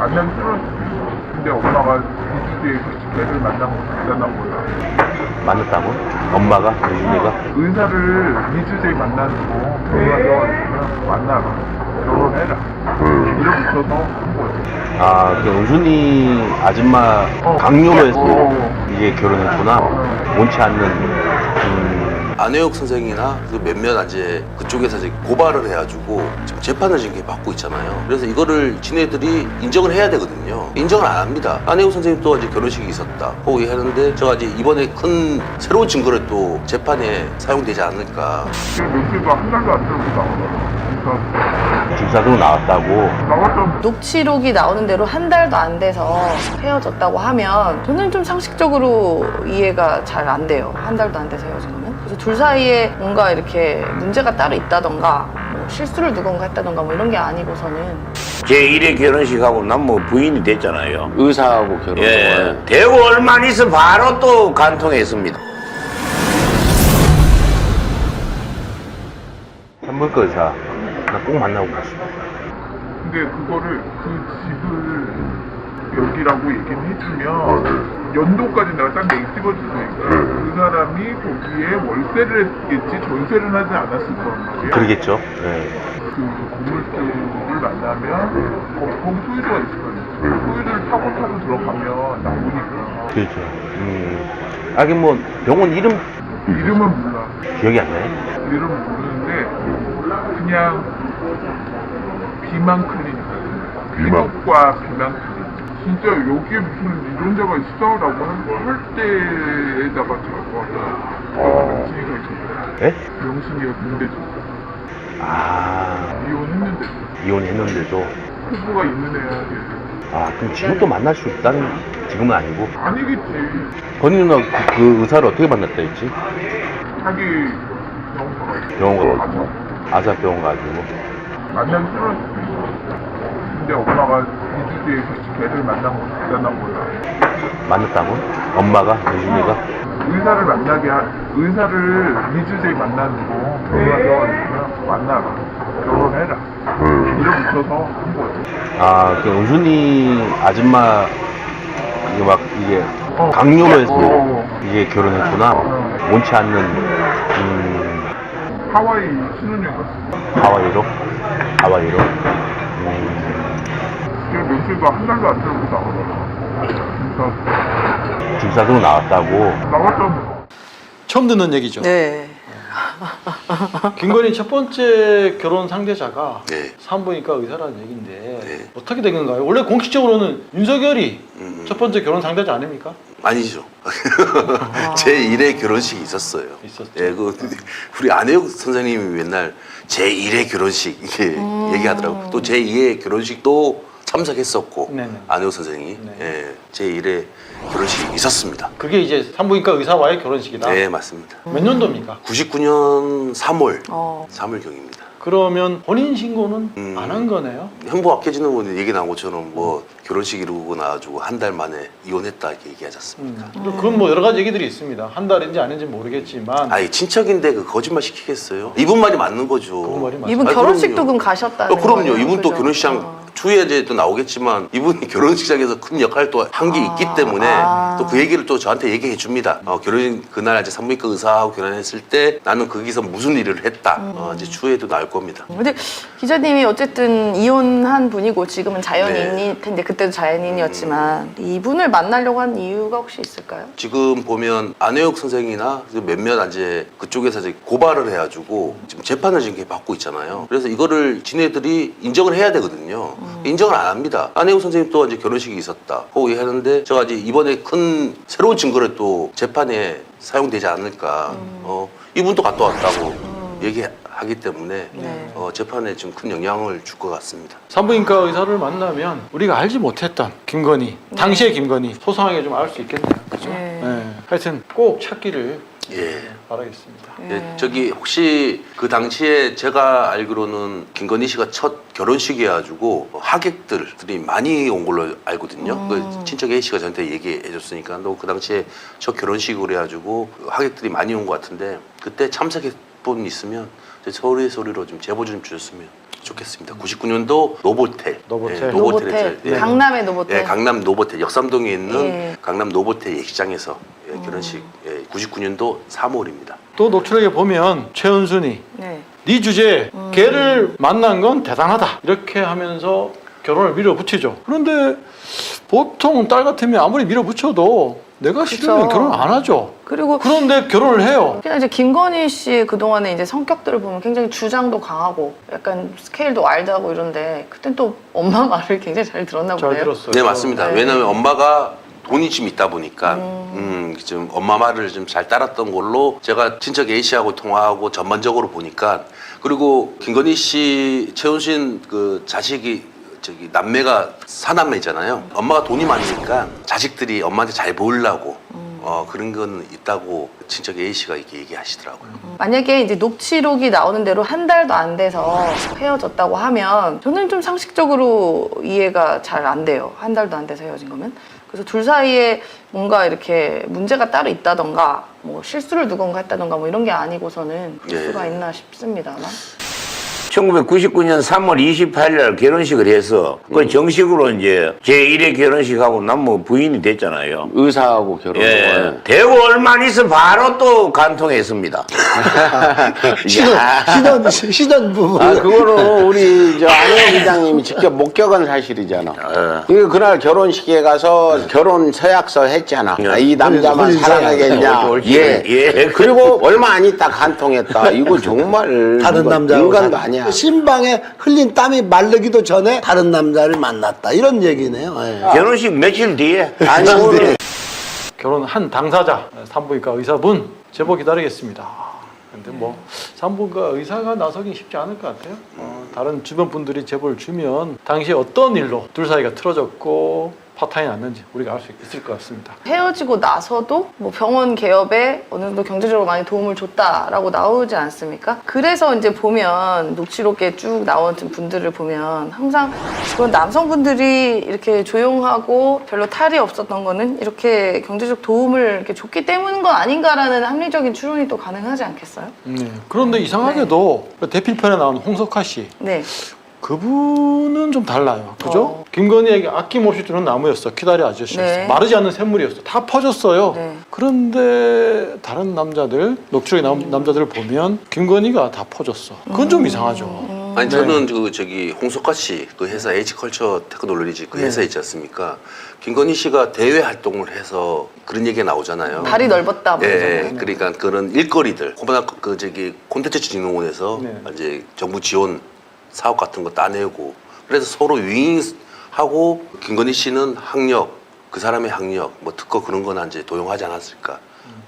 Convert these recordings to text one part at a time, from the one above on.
만나기 싫었어요. 근데 엄마가 2주 뒤에 걔를 만나나 몰라. 만났다고? 엄마가? 유진이가? 의사를 2주 뒤에 만나고 결혼하자고 만나라. 결혼해라. 이렇게 붙여서 한 거예요. 아, 그 은순이 아줌마 강요로 해서 이게 결혼했구나. 원치 않는. 안혜옥 선생이나 그 몇몇 이제 그쪽에서 이제 고발을 해가지고 지금 재판을 지금 받고 있잖아요. 그래서 이거를 지네들이 인정을 해야 되거든요. 인정을 안 합니다. 안혜옥 선생님 또 이제 결혼식이 있었다. 고 얘기하는데 제가 이제 이번에 큰 새로운 증거를 또 재판에 사용되지 않을까. 지금 며칠도 한 달도 안 되고 나오더라고요. 집사도 나왔다고. 나왔던 녹취록이 나오는 대로 한 달도 안 돼서 헤어졌다고 하면 저는 좀 상식적으로 이해가 잘 안 돼요. 한 달도 안 돼서 헤어지는. 그래서 둘 사이에 뭔가 이렇게 문제가 따로 있다던가 뭐 실수를 누군가 했다던가 뭐 이런 게 아니고서는 제1회 결혼식하고 난 뭐 부인이 됐잖아요. 의사하고 결혼. 예. 되고 얼마 안 있어 바로 또 간통했습니다. 산부인과 의사. 나 꼭 만나고 가시. 근데 그거를 그 집을 여기라고 얘기를 해주면 연도까지 내가 딱 얘기 찍어줄 수 있어요. 그 사람이 거기에 월세를 했겠지 전세를 하지 않았을 거란 말이에요. 그러겠죠. 네. 그 고물주를 만나면 거기 소유주가 있을 거예요. 소유주를 타고 들어가면 나오니까. 그렇죠. 하긴 뭐 병원 이름 이름은 몰라. 기억이 안 나요? 이름은 모르는데 그냥 비만 클리닉. 피부과 비만 클리닉. 진짜 여기에 무슨 이런 데가 있어라고 할 때에다가 제가 명신이가 있었어요. 예? 명신이가 군대죠. 아, 이혼했는데 이혼했는데도. 피부가 있는 애야. 아, 그럼 지금 또 만날 수 있다는 지금은 아니고. 아니겠지. 건희 누나 그 의사를 어떻게 만났다 했지? 자기 병원 가서 가고. 아사병원 가지고. 만나기 싫었어요. 근데 엄마가 2주 뒤에 걔를 만나 몰라. 만났다고? 엄마가? 유진이가? 의사를 2주 뒤에 만나고 결혼하자고 만나라. 결혼해라. 이렇게 붙여서 한 거예요. 아, 그 은순이 아줌마 이게 막 이게 강요로 해서 이게 결혼했구나. 원치 않는. 하와이 신혼여행 갔어요. 하와이로? 하와이로? 지금 며칠도 한 달도 안 되고 나오더라고요. 집사도 나왔다고. 나왔던 처음 듣는 얘기죠. 네. 김건희 첫 번째 결혼 상대자가 네. 산부인과 의사라는 얘기인데 네. 어떻게 된 건가요? 원래 공식적으로는 윤석열이 첫 번째 결혼 상대자 아닙니까? 아니죠. 제1회 결혼식이 있었어요. 있었죠. 예, 그 우리 안혜옥 선생님이 맨날 제1회 결혼식 이렇게 얘기하더라고요. 또 제2회 결혼식도 참석했었고 네네. 안혜옥 선생님이 네. 예, 제1회 결혼식이 있었습니다. 그게 이제 산부인과 의사와의 결혼식이다. 네, 맞습니다. 몇 년도입니까? 99년 3월, 어. 3월경입니다. 그러면 본인 신고는 안 한 거네요? 현보 악해지는 분이 얘기 나온 것처럼 뭐 결혼식 이루고 나가지고 한 달 만에 이혼했다 이렇게 얘기하지 않습니까? 그건 뭐 여러 가지 얘기들이 있습니다. 한 달인지 아닌지 모르겠지만 아니 친척인데 그 거짓말 시키겠어요? 이분 말이 맞는 거죠. 그 말이 맞아요. 이분 아니, 결혼식도 그럼요. 그럼 가셨다는 그럼요. 거예요? 이분 또 그죠? 결혼식장 추후에 이제 또 나오겠지만 이분이 결혼식장에서 큰 역할을 또 한 게 있기 때문에 또 그 얘기를 또 저한테 얘기해 줍니다. 결혼 그날 이제 산부인과 의사하고 결혼했을 때 나는 거기서 무슨 일을 했다. 이제 추후에도 나올 겁니다. 근데 기자님이 어쨌든 이혼한 분이고 지금은 자연인일 네. 텐데 그때도 자연인이었지만 이분을 만나려고 한 이유가 혹시 있을까요? 지금 보면 안혜옥 선생이나 몇몇 이제 그쪽에서 이제 고발을 해가지고 지금 재판을 지금 받고 있잖아요. 그래서 이거를 지네들이 인정을 해야 되거든요. 인정을 안 합니다. 안혜옥 선생님 또 이제 결혼식이 있었다. 고 얘기하는데 제가 이제 이번에 큰 새로운 증거를 또 재판에 사용되지 않을까. 이분도 갔다 왔다고 얘기하기 때문에 네. 재판에 좀 큰 영향을 줄 것 같습니다. 산부인과 의사를 만나면 우리가 알지 못했던 김건희, 당시의 김건희 소상하게 좀 알 수 있겠네요. 그죠? 네. 네. 하여튼 꼭 찾기를 예. 바라겠습니다. 예, 저기 혹시 그 당시에 제가 알기로는 김건희 씨가 첫 결혼식이어가지고 하객들이 많이 온 걸로 알거든요. 그 친척 A 씨가 저한테 얘기해줬으니까 너 그 당시에 첫 결혼식으로 해가지고 하객들이 많이 온 것 같은데 그때 참석해 분 있으면 저희 서울의 소리로 좀 제보 좀 주셨으면 좋겠습니다. 99년도 노보텔. 노보텔. 노보텔. 예. 강남의 노보텔. 예, 강남 노보텔 역삼동에 있는 예. 강남 노보텔 예식장에서 결혼식 99년도 3월입니다. 또 녹취록에 보면 최은순이 네. 네 주제에 걔를 만난 건 대단하다 이렇게 하면서 결혼을 밀어붙이죠. 그런데 보통 딸 같으면 아무리 밀어붙여도 내가 싫으면 그쵸. 결혼 안 하죠. 그리고 그런데 결혼을 해요. 그냥 이제 김건희 씨 그동안에 이제 성격들을 보면 굉장히 주장도 강하고 약간 스케일도 와일드하고 이런데 그땐 또 엄마 말을 굉장히 잘 들었나 잘 보네요. 들었어요. 네, 맞습니다. 네. 왜냐하면 엄마가 돈이 좀 있다 보니까 좀 엄마 말을 좀 잘 따랐던 걸로 제가 친척 A 씨하고 통화하고 전반적으로 보니까 그리고 김건희 씨, 최은순 그 자식이 저기 남매가 사남매잖아요. 엄마가 돈이 많으니까 자식들이 엄마한테 잘 보이려고 그런 건 있다고 친척 A 씨가 이렇게 얘기하시더라고요. 만약에 이제 녹취록이 나오는 대로 한 달도 안 돼서 헤어졌다고 하면 저는 좀 상식적으로 이해가 잘 안 돼요. 한 달도 안 돼서 헤어진 거면. 그래서 둘 사이에 뭔가 이렇게 문제가 따로 있다던가 뭐 실수를 누군가 했다던가 뭐 이런 게 아니고서는 그럴 예. 수가 있나 싶습니다만. 1999년 3월 28일 날 결혼식을 해서 그 정식으로 이제 제1회 결혼식하고 난 뭐 부인이 됐잖아요. 의사하고 결혼. 예. 되고 얼마 안 있어 바로 또 간통했습니다. 시던 부분. 아, 그거는 우리 저 안혜영 기장님이 직접 목격한 사실이잖아. 그 그날 결혼식에 가서 결혼 서약서 했잖아. 아, 이 남자만 혼인 사랑하겠냐. 예, 예. 그리고 얼마 안 있다 간통했다. 이거 정말 다른 이거 남자하고 인간도 아니야. 신방에 흘린 땀이 마르기도 전에 다른 남자를 만났다 이런 얘기네요. 예. 결혼식 며칠 뒤에 아니 오늘 결혼한 당사자 산부인과 의사분 제보 기다리겠습니다. 근데 뭐 산부인과 의사가 나서긴 쉽지 않을 것 같아요. 다른 주변 분들이 제보를 주면 당시 어떤 일로 둘 사이가 틀어졌고 파탄이 났는지 우리가 알 수 있을 것 같습니다. 헤어지고 나서도 뭐 병원 개업에 어느 정도 경제적으로 많이 도움을 줬다라고 나오지 않습니까? 그래서 이제 보면 녹취록에 쭉 나온 분들을 보면 항상 그런 남성분들이 이렇게 조용하고 별로 탈이 없었던 거는 이렇게 경제적 도움을 이렇게 줬기 때문인 건 아닌가라는 합리적인 추론이 또 가능하지 않겠어요? 네. 그런데 이상하게도 대필편에 나온 홍석화 씨 네. 그분은 좀 달라요. 그죠? 김건희에게 아낌없이 주는 나무였어. 키다리 아저씨였어. 네. 마르지 않는 샘물이었어. 다 퍼졌어요. 네. 그런데 다른 남자들, 녹취록에 나온 남자들을 보면 김건희가 다 퍼졌어. 그건 좀 이상하죠. 아니 네. 저는 저기 홍석화 씨 그 회사 H컬처 테크놀로지 그 회사 있지 않습니까? 김건희 씨가 대외 활동을 해서 그런 얘기가 나오잖아요. 다리 넓었다 뭐 예, 이러잖아요. 그러니까 그런 일거리들 콘텐츠 진흥원에서 네. 이제 정부 지원 사업 같은 거 따내고 그래서 서로 윙하고 김건희 씨는 학력 그 사람의 학력 뭐 특허 그런 거나 이제 도용하지 않았을까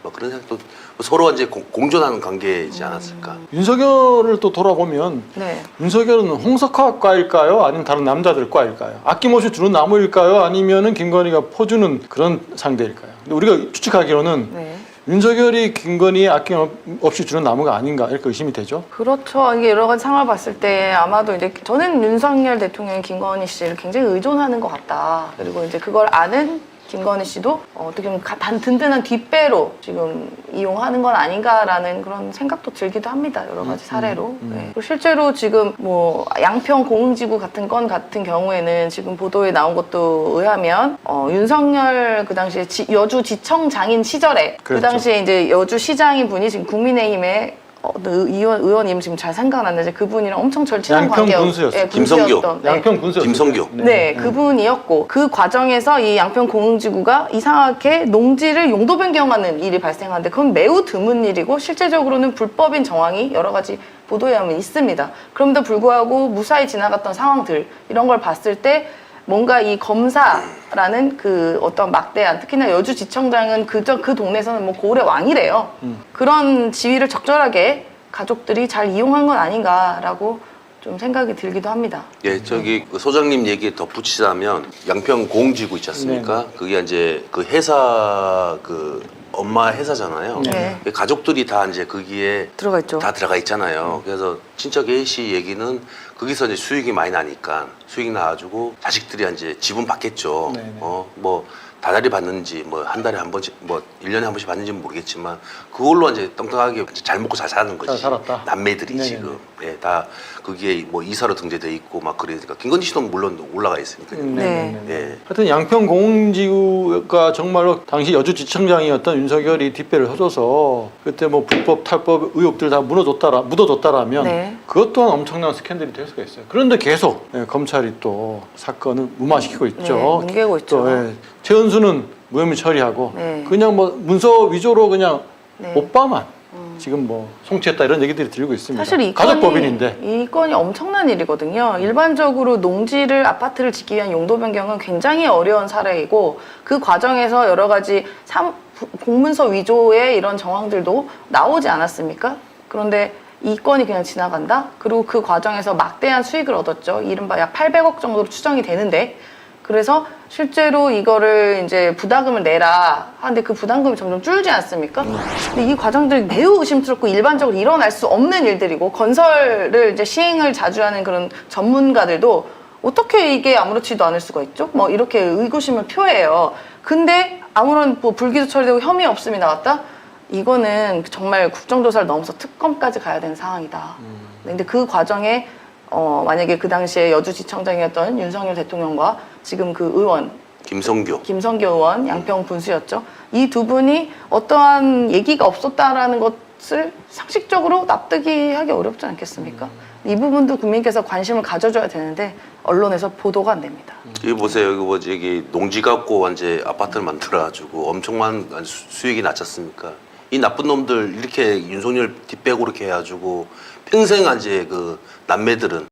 뭐 그런 생각도 서로 이제 공존하는 관계이지 않았을까. 윤석열을 또 돌아보면 네. 윤석열은 홍석화과일까요? 아니면 다른 남자들과일까요? 아낌없이 주는 나무일까요? 아니면은 김건희가 퍼주는 그런 상대일까요? 근데 우리가 추측하기로는 네. 윤석열이 김건희에 아낌없이 주는 나무가 아닌가 이렇게 의심이 되죠. 그렇죠. 이게 여러 가지 상황을 봤을 때 아마도 이제 저는 윤석열 대통령이 김건희 씨를 굉장히 의존하는 것 같다. 그리고 이제 그걸 아는 김건희 씨도 어떻게 보면 든든한 뒷배로 지금 이용하는 건 아닌가라는 그런 생각도 들기도 합니다. 여러 가지 사례로. 네. 그리고 실제로 지금 뭐 양평 공흥지구 같은 건 같은 경우에는 지금 보도에 나온 것도 의하면 윤석열 그 당시에 여주지청장인 시절에 그 그렇죠. 당시에 이제 여주시장인 분이 지금 국민의힘에 의원 이름 지금 잘 생각났는데 그분이랑 엄청 절친한 양평 관계였 군수였어요. 예, 김성교. 군수였던, 네. 양평 군수 김성교. 네, 그분이었고 그 과정에서 이 양평 공흥지구가 이상하게 농지를 용도 변경하는 일이 발생하는데 그건 매우 드문 일이고 실제적으로는 불법인 정황이 여러 가지 보도에 의하면 있습니다. 그럼에도 불구하고 무사히 지나갔던 상황들 이런 걸 봤을 때 뭔가 이 검사라는 그 어떤 막대한 특히나 여주지청장은 그 동네에서는 뭐 고을의 왕이래요. 그런 지위를 적절하게 가족들이 잘 이용한 건 아닌가라고 좀 생각이 들기도 합니다. 예, 저기 그 소장님 얘기에 덧붙이자면 양평 공지구 있지 않습니까? 그게 이제 그 회사 그 엄마 회사잖아요. 네. 가족들이 다 이제 거기에 들어가 있죠. 다 들어가 있잖아요. 그래서 친척 A 씨 얘기는 거기서 이제 수익이 많이 나니까 수익 나가지고 자식들이 이제 지분 받겠죠. 네네. 뭐 다달이 받는지 뭐 한 달에 한 번씩 뭐 1년에 한 번씩 받는지는 모르겠지만 그걸로 이제 떵떵하게 잘 먹고 잘 사는 거지. 잘 살았다. 남매들이 네네네. 지금 예, 다 거기에 뭐 이사로 등재돼 있고 막 그러니까 김건희 씨도 물론 올라가 있으니까. 네. 예. 하여튼 양평 공공지구가 정말로 당시 여주지청장이었던 윤석열이 뒷배를 쳐줘서 그때 뭐 불법 탈법 의혹들 다 묻어줬다라면 네. 그것 또한 엄청난 스캔들이 될 수가 있어요. 그런데 계속 검찰이 또 사건을 무마시키고 있죠. 네, 뭉개고 있죠. 또, 최은수는 무혐의 처리하고 네. 그냥 뭐 문서 위조로 그냥 네. 오빠만 지금 뭐 송치했다 이런 얘기들이 들리고 있습니다. 사실 이 가족법인인데. 이 건이 엄청난 일이거든요. 일반적으로 농지를 아파트를 짓기 위한 용도 변경은 굉장히 어려운 사례이고 그 과정에서 여러 가지 공문서 위조의 이런 정황들도 나오지 않았습니까? 그런데 이 건이 그냥 지나간다? 그리고 그 과정에서 막대한 수익을 얻었죠. 이른바 약 800억 정도로 추정이 되는데 그래서 실제로 이거를 이제 부담금을 내라 하는데 그 부담금이 점점 줄지 않습니까? 근데 이 과정들이 매우 의심스럽고 일반적으로 일어날 수 없는 일들이고 건설을 이제 시행을 자주 하는 그런 전문가들도 어떻게 이게 아무렇지도 않을 수가 있죠? 뭐 이렇게 의구심을 표해요. 근데 아무런 뭐 불기소 처리되고 혐의 없음이 나왔다? 이거는 정말 국정조사를 넘어서 특검까지 가야 되는 상황이다. 근데 그 과정에 만약에 그 당시에 여주지청장이었던 윤석열 대통령과 지금 그 의원 김성교. 의원 양평 군수였죠. 이 두 분이 어떠한 얘기가 없었다라는 것을 상식적으로 납득이 하기 어렵지 않겠습니까? 이 부분도 국민께서 관심을 가져줘야 되는데 언론에서 보도가 안 됩니다. 여기 보세요. 여기 뭐지 여기 농지 갖고 이제 아파트를 만들어가지고 엄청난 수익이 났지 않습니까? 이 나쁜 놈들 이렇게 윤석열 뒷배고 이렇게 해가지고 평생 이제 그 남매들은